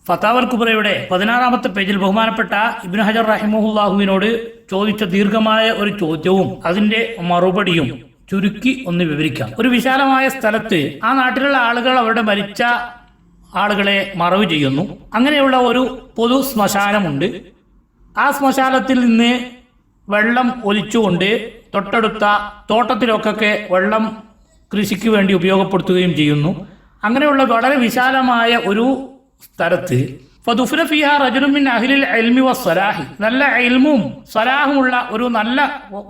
ഫതാവൽ കുബ്രയുടെ 16-ാമത്തെ പേജിൽ ബഹുമാനപ്പെട്ട ഇബ്നു ഹജർ റഹിമഹുല്ലാഹുവിനോട് ചോദിച്ച ദീർഘമായ ഒരു ചോദ്യവും അതിന്റെ മറുപടിയും ചുരുക്കി ഒന്ന് വിവരിക്കാം. ഒരു വിശാലമായ സ്ഥലത്ത് ആ നാട്ടിലുള്ള ആളുകൾ അവരുടെ മരിച്ച ആളുകളെ മറവ് ചെയ്യുന്നു. അങ്ങനെയുള്ള ഒരു പൊതു ശ്മശാനമുണ്ട്. ആ ശ്മശാനത്തിൽ നിന്ന് വെള്ളം ഒലിച്ചുകൊണ്ട് തൊട്ടടുത്ത തോട്ടത്തിലൊക്കെ വെള്ളം കൃഷിക്ക് വേണ്ടി ഉപയോഗപ്പെടുത്തുകയും ചെയ്യുന്നു. അങ്ങനെയുള്ള വളരെ വിശാലമായ ഒരു സ്ഥലത്ത് ഫദുഫിന ഫിഹാ റജുലുൻ മിൻ അഹ്ലിൽ ഇൽമി വസ്സലാഹി, നല്ല ഇൽമും സലാഹുമുള്ള ഒരു നല്ല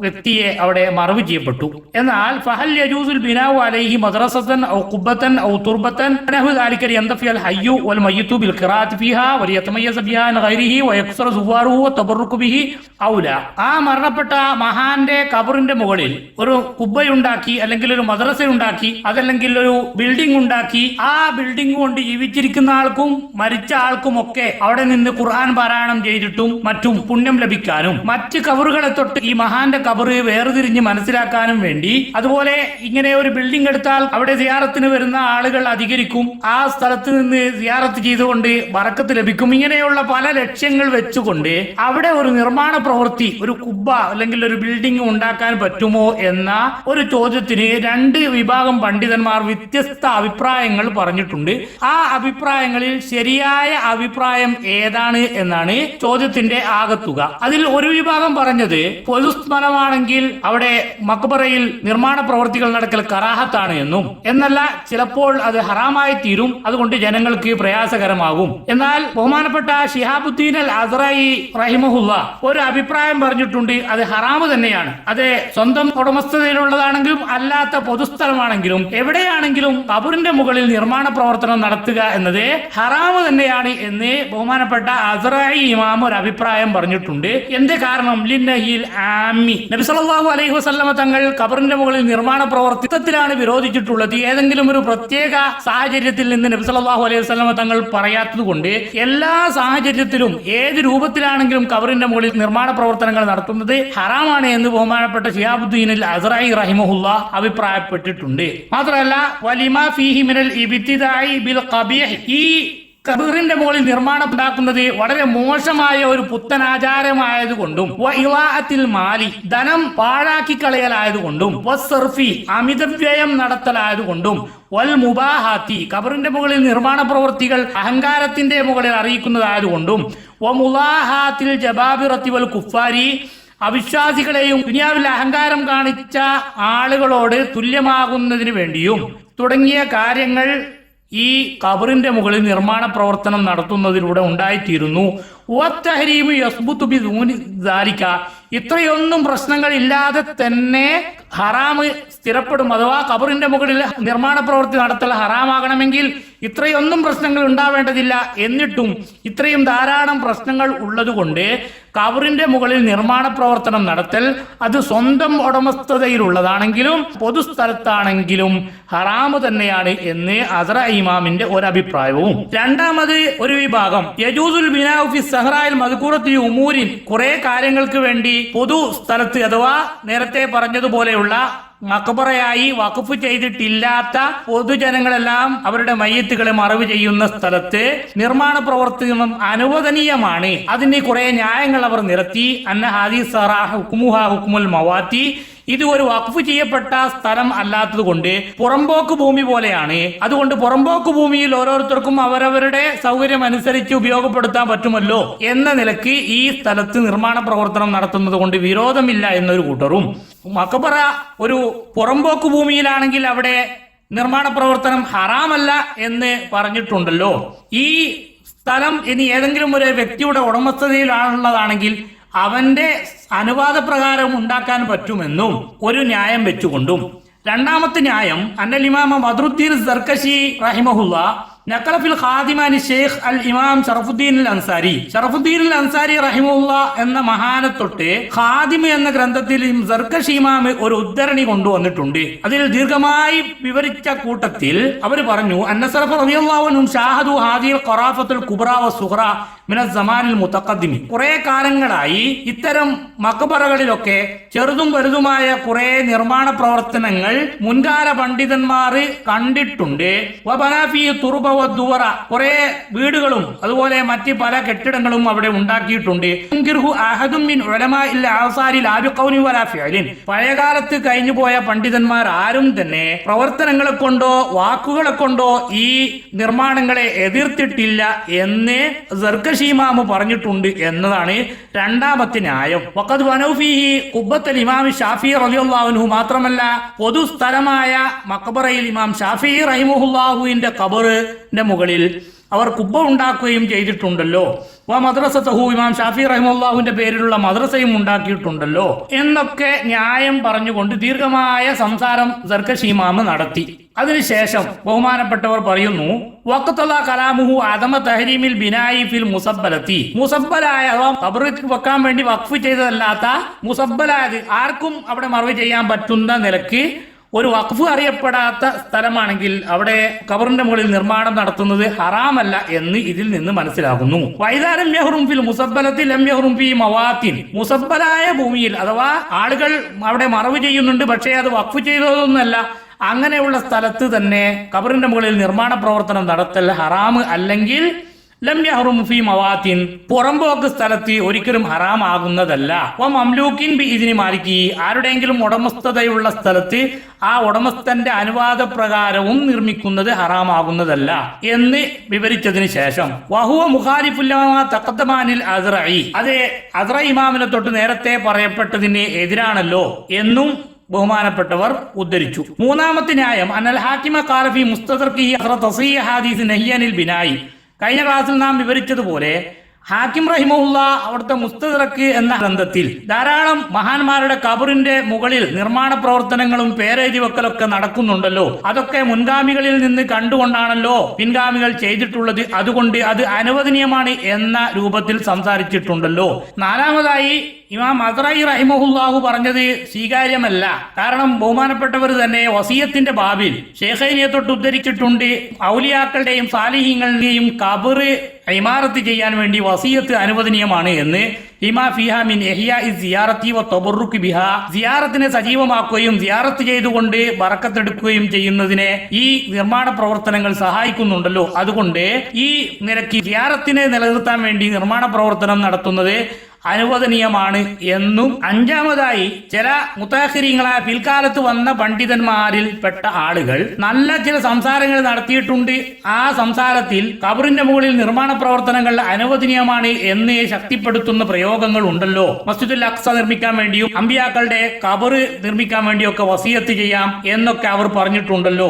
വ്യക്തിയെ അവിടെ മറവ് ചെയ്യപ്പെട്ടു. എന്നാൽ ഫഹൽ യജൂസുൽ ബിനാഉ അലൈഹി മദ്റസതൻ ഔ ഖുബ്ബതൻ ഔ തുർബതൻ നഹു ദാലിക യന്തഫിൽ ഹയ്യു വൽ മയ്യിതു ബിൽ ഖിറാഅത്തി ഫിഹാ വലിയതമയ്യസ ബിഹാ അൻ ഗൈരിഹി വയക്സറ സുവാറുഹു വതബറുകു ബിഹി ഔല. ആ മരണപ്പെട്ട മഹാന്റെ ഖബറിന്റെ മുകളിൽ ഒരു കുബ്ബയുണ്ടാക്കി, അല്ലെങ്കിൽ ഒരു മദ്രസ ഉണ്ടാക്കി, അതല്ലെങ്കിൽ ഒരു ബിൽഡിംഗ് ഉണ്ടാക്കി, ആ ബിൽഡിംഗ് കൊണ്ട് ജീവിച്ചിരിക്കുന്ന ആൾക്കും മരിച്ച ആൾക്കും ഒക്കെ അവിടെ നിന്ന് ഖുർആൻ പാരായണം ചെയ്തിട്ടും മറ്റും പുണ്യം ലഭിക്കാനും മറ്റ് കബറുകളെ തൊട്ട് ഈ മഹാന്റെ കബറ് വേർതിരിഞ്ഞ് മനസ്സിലാക്കാനും വേണ്ടി, അതുപോലെ ഇങ്ങനെ ഒരു ബിൽഡിംഗ് എടുത്താൽ അവിടെ സിയാറത്തിന് വരുന്ന ആളുകൾ അധികരിക്കും, ആ സ്ഥലത്ത് നിന്ന് സിയാറത്ത് ചെയ്തുകൊണ്ട് ബറക്കത്ത് ലഭിക്കും, ഇങ്ങനെയുള്ള പല ലക്ഷ്യങ്ങൾ വെച്ചുകൊണ്ട് അവിടെ ഒരു നിർമ്മാണ പ്രവൃത്തി, ഒരു കുബ്ബ അല്ലെങ്കിൽ ഒരു ബിൽഡിംഗ് ഉണ്ടാക്കാൻ പറ്റുമോ എന്ന ഒരു ചോദ്യത്തിന് രണ്ട് വിഭാഗം പണ്ഡിതന്മാർ വ്യത്യസ്ത അഭിപ്രായങ്ങൾ പറഞ്ഞിട്ടുണ്ട്. ആ അഭിപ്രായങ്ങളിൽ ശരിയായ അഭിപ്രായം ഏതാണ് എന്നാണ് ചോദ്യത്തിന്റെ ആകത്തുക. അതിൽ ഒരു വിഭാഗം പറഞ്ഞത് പൊതുസ്ഥലമാണെങ്കിൽ അവിടെ മക്ബറയിൽ നിർമ്മാണ പ്രവൃത്തികൾ നടക്കൽ കറാഹത്താണ് എന്നും, എന്നല്ല ചിലപ്പോൾ അത് ഹറാമായി തീരും, അതുകൊണ്ട് ജനങ്ങൾക്ക് പ്രയാസകരമാകും. എന്നാൽ ബഹുമാനപ്പെട്ട ശിഹാബുദ്ദീൻ അൽ അസ്റായി റഹിമഹുല്ല ഒരു അഭിപ്രായം പറഞ്ഞിട്ടുണ്ട്, അത് ഹറാമ് തന്നെയാണ്. അത് സ്വന്തം ഉടമസ്ഥതയിലുള്ളതാണെങ്കിലും അല്ലാത്ത പൊതുസ്ഥലമാണെങ്കിലും എവിടെയാണെങ്കിലും ഖബറിന്റെ മുകളിൽ നിർമ്മാണ പ്രവർത്തനം നടത്തുക എന്നത് ഹറാമ് തന്നെയാണ് എന്ന് ബഹുമാനപ്പെട്ട അസ്റായി ഇമാം ഒരു അഭിപ്രായം പറഞ്ഞിട്ടുണ്ട്. എന്ത് കാരണം? ലിന്നഹിൽ ആമി, നബി സല്ലല്ലാഹു അലൈഹി വസല്ലമ തങ്ങൾ ഖബറിന്റെ മുകളിൽ നിർമ്മാണ പ്രവർത്തനത്തിലാണ് വിരോധിച്ചിട്ടുള്ളത്. ഏതെങ്കിലും ഒരു പ്രത്യേക സാഹചര്യത്തിൽ നിന്ന് നബി സല്ലല്ലാഹു അലൈഹി വസല്ലമ തങ്ങൾ പറയാത്തത് കൊണ്ട് എല്ലാ സാഹചര്യത്തിലും ഏത് രൂപത്തിലാണെങ്കിലും ഖബറിന്റെ മുകളിൽ നിർമ്മാണ പ്രവർത്തനങ്ങൾ നടത്തുന്നത് ഹറാമാണ് എന്ന് ബഹുമാനപ്പെട്ട ശിഹാബുദ്ദീൻ അൽ അസ്റായി റഹിമഹുല്ല അഭിപ്രായപ്പെട്ടിട്ടുണ്ട്. മാത്രമല്ല വലിമാ ഫീഹി മിനൽ ഇബ്തിദാഇ ബിൽ ഖബീഹ്, ഈ ഖബറിന്റെ മുകളിൽ നിർമ്മാണം ഉണ്ടാക്കുന്നത് വളരെ മോശമായ ഒരു പുത്തനാചാരമായതുകൊണ്ടും മാലി, ധനം പാഴാക്കി കളയലായതുകൊണ്ടും അമിതവ്യയം നടത്തലായതുകൊണ്ടും വൽ മുബാഹാത്തി, ഖബറിന്റെ മുകളിൽ നിർമ്മാണ പ്രവൃത്തികൾ അഹങ്കാരത്തിന്റെ മുകളിൽ അറിയിക്കുന്നതായതുകൊണ്ടും വമുലാഹാത്തിൽ ജബാബിറത്തി വൽ കുഫാരി, അവിശ്വാസികളെയും ദുനിയാവിൽ അഹങ്കാരം കാണിച്ച ആളുകളോട് തുല്യമാകുന്നതിന് വേണ്ടിയും തുടങ്ങിയ കാര്യങ്ങൾ ഈ ഖബറിന്റെ മുകളിൽ നിർമ്മാണ പ്രവർത്തനം നടത്തുന്നതിലൂടെ ഉണ്ടായിത്തീരുന്നു. ഇത്രയൊന്നും പ്രശ്നങ്ങൾ ഇല്ലാതെ തന്നെ ഹറാമ് സ്ഥിരപ്പെടും. അഥവാ ഖബറിന്റെ മുകളിൽ നിർമ്മാണ പ്രവൃത്തി നടത്തൽ ഹറാമാകണമെങ്കിൽ ഇത്രയൊന്നും പ്രശ്നങ്ങൾ ഉണ്ടാവേണ്ടതില്ല. എന്നിട്ടും ഇത്രയും ധാരാളം പ്രശ്നങ്ങൾ ഉള്ളതുകൊണ്ട് ഖബറിന്റെ മുകളിൽ നിർമ്മാണ പ്രവർത്തനം നടത്തൽ അത് സ്വന്തം ഉടമസ്ഥതയിലുള്ളതാണെങ്കിലും പൊതുസ്ഥലത്താണെങ്കിലും ഹറാമ് തന്നെയാണ് എന്ന് അസ്റായി ഇമാമിന്റെ ഒരഭിപ്രായവും. രണ്ടാമത് ഒരു വിഭാഗം യജൂസുൽ ബിനാഉ ഫി സഹറായിൽ മദ്കൂറത്തി ഉമൂരിൻ, കുറെ കാര്യങ്ങൾക്ക് വേണ്ടി പൊതു സ്ഥലത്ത് അഥവാ നേരത്തെ പറഞ്ഞതുപോലെയുള്ള മക്ബറയായി വഖഫ് ചെയ്തിട്ടില്ലാത്ത പൊതുജനങ്ങളെല്ലാം അവരുടെ മയ്യിത്തുകളെ മറവ് ചെയ്യുന്ന സ്ഥലത്ത് നിർമ്മാണ പ്രവർത്തനം അനുവദനീയമാണ്. അതിന് കുറെ ന്യായങ്ങൾ അവർ നിരത്തി. അന്ന ഹാദി സഹറ ഹുക്മുഹാ ഹുക്മുൽ മവാത്തി, ഇത് ഒരു വഖഫ് ചെയ്യപ്പെട്ട സ്ഥലം അല്ലാത്തത് കൊണ്ട് പുറമ്പോക്ക് ഭൂമി പോലെയാണ്. അതുകൊണ്ട് പുറമ്പോക്ക് ഭൂമിയിൽ ഓരോരുത്തർക്കും അവരവരുടെ സൗകര്യം അനുസരിച്ച് ഉപയോഗപ്പെടുത്താൻ പറ്റുമല്ലോ എന്ന നിലയ്ക്ക് ഈ സ്ഥലത്ത് നിർമ്മാണ പ്രവർത്തനം നടത്തുന്നത് കൊണ്ട് വിരോധമില്ല എന്നൊരു കൂട്ടറും, മക്ബറ ഒരു പുറമ്പോക്ക് ഭൂമിയിലാണെങ്കിൽ അവിടെ നിർമ്മാണ പ്രവർത്തനം ഹറാമല്ല എന്ന് പറഞ്ഞിട്ടുണ്ടല്ലോ, ഈ സ്ഥലം ഇനി ഏതെങ്കിലും ഒരു വ്യക്തിയുടെ ഉടമസ്ഥതയിലാണുള്ളതാണെങ്കിൽ അവന്റെ അനുവാദപ്രകാരം ഉണ്ടാക്കാൻ പറ്റുമെന്നും ഒരു ന്യായം വെച്ചുകൊണ്ടും. രണ്ടാമത്തെ ന്യായം അന്നൽ ഇമാം ബദ്റുദ്ദീൻ സർകശി റഹിമഹുല്ല നഖല ഫിൽ ഖാദിമാനി ഷെയ്ഖ് അൽ ഇമാം ഷറഫുദ്ദീൻ അൽ അൻസാരി, ഷറഫുദ്ദീൻ അൽ അൻസാരി റഹിമഹുല്ല എന്ന മഹാനെ തൊട്ട് ഖാദിം എന്ന ഗ്രന്ഥത്തിൽ സർകശി ഇമാം ഒരു ഉദ്ധരണി കൊണ്ടുവന്നിട്ടുണ്ട്. അതിൽ ദീർഘമായി വിവരിച്ച കൂട്ടത്തിൽ അവർ പറഞ്ഞു, അന്ന സലഫ് റളിയല്ലാഹു അൻഹും ഷാഹദു ഹാദിൽ ഖറാഫത്തുൽ കുബ്ര വസ്സുഗ്റ മിന സമാനിൽ മുതഖദ്ദിമി. കുറെ കാലങ്ങളായി ഇത്തരം മഖബറകളിലൊക്കെ ചെറുതും വലുതുമായ കുറെ നിർമ്മാണ പ്രവർത്തനങ്ങൾ മുൻകാല പണ്ഡിതന്മാർ കണ്ടിട്ടുണ്ട്. വബനാഫി തുറുബ വദ്ദുവറ, കുറെ വീടുകളും അതുപോലെ മറ്റ് പല കെട്ടിടങ്ങളും അവിടെ ഉണ്ടാക്കിയിട്ടുണ്ട്. അഹദും മിൻ ഉലമാഇൽ ആസാരി ലാ ബിഖൗലി വലാ ഫിഅലിൻ, പഴയകാലത്ത് കഴിഞ്ഞുപോയ പണ്ഡിതന്മാർ ആരും തന്നെ പ്രവർത്തനങ്ങളെ കൊണ്ടോ വാക്കുകളെ കൊണ്ടോ ഈ നിർമ്മാണങ്ങളെ എതിർത്തിട്ടില്ല എന്ന് സർകശി ഇമാം പറഞ്ഞിട്ടുണ്ട് എന്നതാണ് രണ്ടാമത്തെ ന്യായം. വഖദ് ബനൗ ഫീഹി ഖുബ്ബത്തുൽ ഇമാം ശാഫിഈ റളിയല്ലാഹു അൻഹു, മാത്രമല്ല പൊതുസ്ഥലമായ മഖബറയിൽ ഇമാം ശാഫിഈ റഹിമഹുല്ലാഹുവിന്റെ ഖബറിന്റെ മുകളിൽ അവർ കുബ്ബ ഉണ്ടാക്കുകയും ചെയ്തിട്ടുണ്ടല്ലോ. മദ്രസതഹു, ഇമാം ഷാഫി റഹിമഹുല്ലാഹുവിന്റെ പേരിലുള്ള മദ്രസയും ഉണ്ടാക്കിയിട്ടുണ്ടല്ലോ എന്നൊക്കെ ന്യായം പറഞ്ഞുകൊണ്ട് ദീർഘമായ സംസാരം സർകശി ഇമാം നടത്തി. അതിനുശേഷം ബഹുമാനപ്പെട്ടവർ പറയുന്നു, വഖ്തല കലാമുഹു അദമ തഹരീമിൽ ബിനായി ഫിൽ മുസബ്ബലത്തി, മുസബ്ബലായ അഥവാ ഖബറിൽ വെക്കാൻ വേണ്ടി വഖഫ് ചെയ്തതല്ലാത്ത മുസബ്ബലായത് ആർക്കും അവിടെ മറവ് ചെയ്യാൻ പറ്റുന്ന നിലക്ക് ഒരു വഖഫ് അറിയപ്പെടാത്ത സ്ഥലമാണെങ്കിൽ അവിടെ ഖബറിന്റെ മുകളിൽ നിർമ്മാണം നടത്തുന്നത് ഹറാമല്ല എന്ന് ഇതിൽ നിന്ന് മനസ്സിലാകുന്നു. വൈദാരം യഹ്റും ഫിൽ മുസബ്ബലത്തി ലം യഹ്റും ഫീ മവാത്തിൻ, മുസബ്ബലായ ഭൂമിയിൽ അഥവാ ആളുകൾ അവിടെ മറവ് ചെയ്യുന്നുണ്ട് പക്ഷേ അത് വഖഫ് ചെയ്തതൊന്നുമല്ല, അങ്ങനെയുള്ള സ്ഥലത്ത് തന്നെ ഖബറിന്റെ മുകളിൽ നിർമ്മാണ പ്രവർത്തനം നടത്തൽ ഹറാമ് അല്ലെങ്കിൽ ലം യഹ്റും ഫീ മവാത്തിൻ, പുറമ്പോക്ക് സ്ഥലത്ത് ഒരിക്കലും ഹറാമാകുന്നതല്ല. മംലൂക്കിൻ ബി ഇദ്നി മാലിക്കി, ആരുടെയെങ്കിലും ഉടമസ്ഥതയുള്ള സ്ഥലത്ത് ആ ഉടമസ്ഥന്റെ അനുവാദ പ്രകാരവും നിർമ്മിക്കുന്നത് ഹറാമാകുന്നതല്ല എന്ന് വിവരിച്ചതിന് ശേഷം വഹുവ മുഖാലിഫുല്ലമാ തഖദ്ദമാനിൽ അസ്റഈ, അതേ അസ്റഈ ഇമാമിനെ തൊട്ട് നേരത്തെ പറയപ്പെട്ടതിന് എതിരാണല്ലോ എന്നും ബഹുമാനപ്പെട്ടവർ ഉദ്ധരിച്ചു. മൂന്നാമത്തെ ന്യായം അനൽ ഹാക്കിമ ഖാല ഫീ മുസ്തദർക്കിഹി തസ്രീഹ് ഹദീസ് നഹിയനിൽ ബിനായി, കഴിഞ്ഞ ക്ലാസ്സിൽ നാം വിവരിച്ചതുപോലെ ഹാക്കിം റഹിമഹുല്ല അവിടുത്തെ മുസ്തദറക്ക് എന്ന ഗ്രന്ഥത്തിൽ ധാരാളം മഹാന്മാരുടെ ഖബറിന്റെ മുകളിൽ നിർമ്മാണ പ്രവർത്തനങ്ങളും പേരെഴുതി വെക്കലൊക്കെ നടക്കുന്നുണ്ടല്ലോ, അതൊക്കെ മുൻഗാമികളിൽ നിന്ന് കണ്ടുകൊണ്ടാണല്ലോ പിൻഗാമികൾ ചെയ്തിട്ടുള്ളത്, അതുകൊണ്ട് അത് അനുവദനീയമാണ് എന്ന രൂപത്തിൽ സംസാരിച്ചിട്ടുണ്ടല്ലോ. നാലാമതായി ഇമാം അസ്റഈ റഹിമഹുല്ലാഹു പറഞ്ഞത് സ്വീകാര്യമല്ല. കാരണം ബഹുമാനപ്പെട്ടവർ തന്നെ വസിയത്തിന്റെ ബാബിൽ ശൈഖൈനിയെ തൊട്ട് ഉദ്ധരിച്ചിട്ടുണ്ട്, ഔലിയാക്കളുടെയും സാലിഹീങ്ങളുടെയും ഖബർ ഇമാറത്ത് ചെയ്യാൻ വേണ്ടി വസിയത്ത് അനുവദനീയമാണ് എന്ന്. ലിമാ ഫിഹാ മിൻ ഇഹ്യാഇ സിയാറത്തി വ തബറുക് ബിഹാ, സിയാറത്തിനെ സജീവമാക്കുകയും സിയാറത്ത് ചെയ്തുകൊണ്ട് ബറക്കത്തെടുക്കുകയും ചെയ്യുന്നതിനെ ഈ നിർമ്മാണ പ്രവർത്തനങ്ങൾ സഹായിക്കുന്നുണ്ടല്ലോ, അതുകൊണ്ട് ഈ നിരക്ക് സിയാറത്തിനെ നിലനിർത്താൻ വേണ്ടി നിർമ്മാണ പ്രവർത്തനം നടത്തുന്നത് അനുവദനീയമാണ് എന്നും. അഞ്ചാമതായി ചില മുതാഖിരീങ്ങളായ പിൽക്കാലത്ത് വന്ന പണ്ഡിതന്മാരിൽ പെട്ട ആളുകൾ നല്ല ചില സംസാരങ്ങൾ നടത്തിയിട്ടുണ്ട്. ആ സംസാരത്തിൽ ഖബറിന്റെ മുകളിൽ നിർമ്മാണ പ്രവർത്തനങ്ങൾ അനുവദനീയമാണ് എന്ന് ശക്തിപ്പെടുത്തുന്ന പ്രയോഗങ്ങൾ ഉണ്ടല്ലോ. മസ്ജിദുൽ അഖ്സ നിർമ്മിക്കാൻ വേണ്ടിയും അമ്പിയാക്കളുടെ ഖബർ നിർമ്മിക്കാൻ വേണ്ടിയൊക്കെ വസിയത്ത് ചെയ്യാം എന്നൊക്കെ അവർ പറഞ്ഞിട്ടുണ്ടല്ലോ.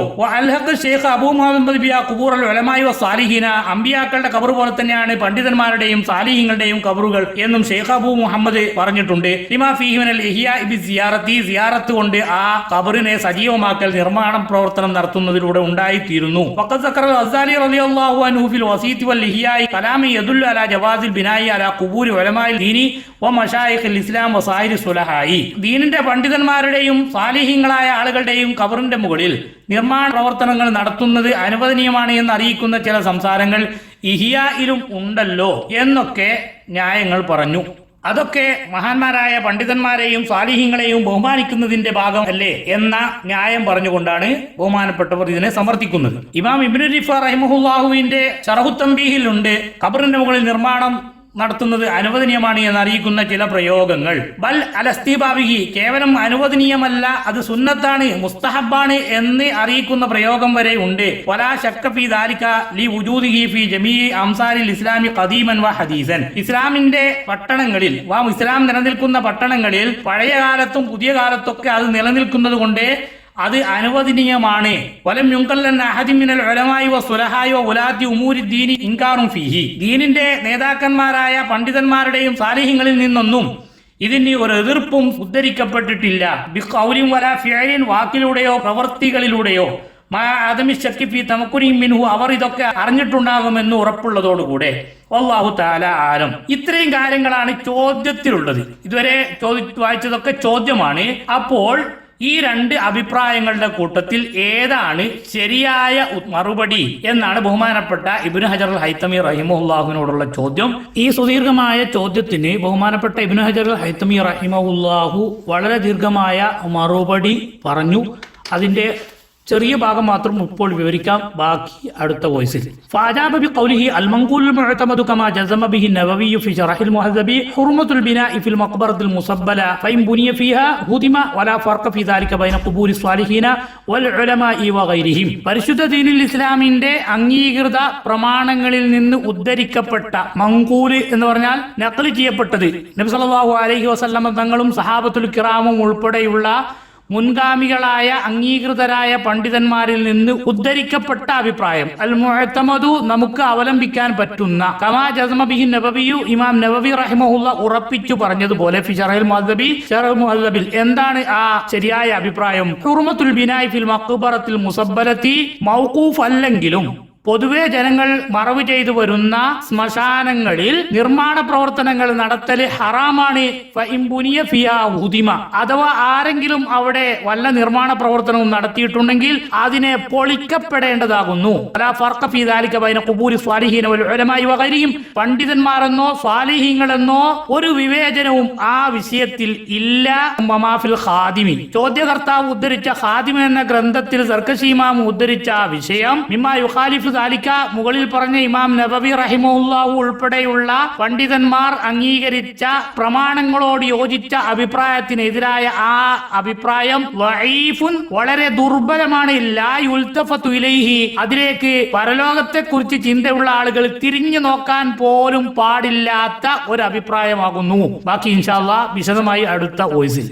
ഷെയ്ഖ് അബൂ മുഹമ്മദ് ബിയ ഖുബൂർ അൽ ഉലമാഇ വ സാലിഹീന, അമ്പിയാക്കളുടെ ഖബർ പോലെ തന്നെയാണ് പണ്ഡിതന്മാരുടെയും സാലിഹീങ്ങളുടെയും ഖബറുകൾ എന്നും ഷെയ്ഖ് അബൂ മുഹമ്മദ് പറഞ്ഞിട്ടുണ്ട്. ലിമാ ഫീഹി മിനൽ ഇഹ്യാഇ ബി സിയാറത്തി, സിയാറത്ത് കൊണ്ട് ആ ഖബറിനെ സജീവമാക്കൽ നിർമ്മാണ പ്രവർത്തനം നടത്തുന്നതിലൂടെ ഉണ്ടായിത്തീരുന്നു. വഖദ് സക്കറ അസ്സാലി റളിയല്ലാഹു അൻഹു ഫിൽ വസീത്തി വൽ ഇഹ്യാഇ കലാമി യദുല്ലു അലാ ജവാസിൽ ബിനായി അലാ ഖുബൂരി ഉലമാഇൽ ദീനി വ മശായിഖിൽ ഇസ്ലാം വ സായിരി സുലഹായി, ദീനിന്റെ പണ്ഡിതന്മാരുടെയും സാലിഹീങ്ങളായ ആളുകളുടെയും ഖബറിന്റെ മുകളിൽ നിർമ്മാണ പ്രവർത്തനങ്ങൾ നടത്തുന്നത് അനുവദനീയമാണ് എന്ന് അറിയിക്കുന്ന ചില സംസാരങ്ങൾ ഇഹ്യായിലും ഉണ്ടല്ലോ എന്നൊക്കെ ന്യായങ്ങൾ പറഞ്ഞു. അതൊക്കെ മഹാന്മാരായ പണ്ഡിതന്മാരെയും സാലിഹീങ്ങളെയും ബഹുമാനിക്കുന്നതിന്റെ ഭാഗം അല്ലേ എന്ന ന്യായം പറഞ്ഞുകൊണ്ടാണ് ബഹുമാനപ്പെട്ടവർ ഇതിനെ സമർത്ഥിക്കുന്നത്. ഇമാം ഇബ്നു റിഫ റഹിമഹുല്ലാഹുവിന്റെ ശറഹു തംബീഹിൽ ഉണ്ട് ഖബറിന്റെ മുകളിൽ നിർമ്മാണം നടത്തുന്നത് അനുവദനീയമാണ് എന്ന് അറിയിക്കുന്ന ചില പ്രയോഗങ്ങൾ. ബൽ അലസ്തിബാബിഹി, കേവലം അനുവദനീയമല്ല, അത് സുന്നത്താണ്, മുസ്തഹബാണ് എന്ന് അറിയിക്കുന്ന പ്രയോഗം വരെ ഉണ്ട്. വലാ ശക്ക ഫീ ദാലിക ലി വുജൂദിഹി ഫീ ജമീഇ അംസാരിൽ ഇസ്ലാമി ഖദീമൻ വ ഹദീസൻ, ഇസ്ലാമിന്റെ പട്ടണങ്ങളിൽ ഇസ്ലാം നിലനിൽക്കുന്ന പട്ടണങ്ങളിൽ പഴയ കാലത്തും പുതിയ കാലത്തൊക്കെ അത് നിലനിൽക്കുന്നത് കൊണ്ട് അത് അനുവദനീയമാണ്. വലം യുൻകല്ലൻ അഹദി മിനൽ ഉലമാഇ വ സുലഹായി വ ഉലാത്തി ഉമൂരി ദീനി ഇൻകാറും ഫീഹി, ദീനിന്റെ നേതാക്കന്മാരായ പണ്ഡിതന്മാരുടെയും സാലിഹ്യങ്ങളിൽ നിന്നൊന്നും ഇതിന് ഒരു എതിർപ്പും ഉദ്ധരിക്കപ്പെട്ടിട്ടില്ല. ബിഖൗലിൻ വലാ ഫിഅലിൻ, വാക്കിലൂടെയോ പ്രവൃത്തികളിലൂടെയോ, മാ ആദമി ശക്കി ഫീ തമക്കുനി മിൻഹു, അവർ ഇതൊക്കെ അറിഞ്ഞിട്ടുണ്ടാകുമെന്ന് ഉറപ്പുള്ളതോടുകൂടെ. വല്ലാഹു തആല ആലം. ഇത്രയും കാര്യങ്ങളാണ് ചോദ്യത്തിലുള്ളത്. ഇതുവരെ വായിച്ചതൊക്കെ ചോദ്യമാണ്. അപ്പോൾ ഈ രണ്ട് അഭിപ്രായങ്ങളുടെ കൂട്ടത്തിൽ ഏതാണ് ശരിയായ മറുപടി എന്നാണ് ബഹുമാനപ്പെട്ട ഇബ്നു ഹജർ അൽ ഹൈതമി റഹിമഹുല്ലാഹുവിനോടുള്ള ചോദ്യം. ഈ സുദീർഘമായ ചോദ്യത്തിന് ബഹുമാനപ്പെട്ട ഇബ്നു ഹജർ അൽ ഹൈതമി റഹിമഹുല്ലാഹു വളരെ ദീർഘമായ മറുപടി പറഞ്ഞു. അതിന്റെ ചെറിയ ഭാഗം മാത്രം ഇപ്പോൾ വിവരിക്കാം, ബാക്കി അടുത്ത വോയിസിൽ. ഫഅജാബ ബിഖൗലിഹി അൽ മൻഖൂലുൽ മുഅ്തമദു കമാ ജസമ ബിഹി നവവി ഫി ശറഹിൽ മുഹദ്ദബി ഹുർമത്തുൽ ബിനാഇ ഫിൽ മഖ്ബറത്തിൽ മുസബ്ബല ഫഇൻ ബുനിയ ഫീഹാ ഹുദിമ വലാ ഫർഖ ഫീ ദാലിക ബൈന ഖുബൂരി സ്വാലിഹീന വൽ ഉലമാഇ വഗൈരിഹിം. പരിശുദ്ധ ദീനുൽ ഇസ്ലാമിന്റെ അംഗീകൃത പ്രമാണങ്ങളിൽ നിന്ന് ഉദ്ധരിക്കപ്പെട്ട മൻഖൂല് എന്ന് പറഞ്ഞാൽ നഖ്ല് ചെയ്യപ്പെട്ടത് നബി സല്ലല്ലാഹു അലൈഹി വസല്ലം തങ്ങളും സഹാബത്തുൽ കിറാമും ഉൾപ്പെടെയുള്ള മുൻഗാമികളായ അംഗീകൃതരായ പണ്ഡിതന്മാരിൽ നിന്ന് ഉദ്ധരിക്കപ്പെട്ട അഭിപ്രായം അൽ മുഅ്തമദു നമുക്ക് അവലംബിക്കാൻ പറ്റുന്ന കമാ ജസ്മ ബിഹി നബവിയു ഇമാം നവവി റഹിമഹുല്ല ഉറപ്പിച്ചു പറഞ്ഞതുപോലെ ഫി ശറഹുൽ മുഹദ്ദബി ശറഹുൽ മുഹദ്ദബിൽ എന്താണ് ആ ശരിയായ അഭിപ്രായം? ഹുർമത്തുൽ ബിനാഇ ഫിൽ മഖ്ബറത്തിൽ മുസബ്ബലത്തി മൗഖൂഫ് അല്ലെങ്കിലും പൊതുവെ ജനങ്ങൾ മറവ് ചെയ്തു വരുന്ന ശ്മശാനങ്ങളിൽ നിർമ്മാണ പ്രവർത്തനങ്ങൾ നടത്തൽ ഹറാമാണ്. അഥവാ ആരെങ്കിലും അവിടെ വല്ല നിർമ്മാണ പ്രവർത്തനവും നടത്തിയിട്ടുണ്ടെങ്കിൽ അതിനെ പൊളിക്കപ്പെടേണ്ടതാകുന്നു. പണ്ഡിതന്മാരെന്നോ സ്വാലിഹീങ്ങളെന്നോ ഒരു വിവേചനവും ആ വിഷയത്തിൽ ഇല്ല. ഖാദിമി ചോദ്യകർത്താവ് ഉദ്ധരിച്ച ഖാദിമി എന്ന ഗ്രന്ഥത്തിൽ സർക്കശി ഇമാം ഉദ്ധരിച്ച വിഷയം മിമ്മാ യുഖാലിഫു മുകളിൽ പറഞ്ഞ ഇമാം നബവി റഹിമഹുല്ലാഹു ഉൾപ്പെടെയുള്ള പണ്ഡിതന്മാർ അംഗീകരിച്ച പ്രമാണങ്ങളോട് യോജിച്ച അഭിപ്രായത്തിനെതിരായ ആ അഭിപ്രായം വഈഫുൻ വളരെ ദുർബലമാണ്. ലാ യുൽതഫതു ഇലൈഹി അതിലേക്ക് പരലോകത്തെ കുറിച്ച് ചിന്തയുള്ള ആളുകൾ തിരിഞ്ഞു നോക്കാൻ പോലും പാടില്ലാത്ത ഒരു അഭിപ്രായമാകുന്നു. ബാക്കി ഇൻഷാ അല്ലാഹ് വിശദമായി അടുത്ത വോയിസിൽ.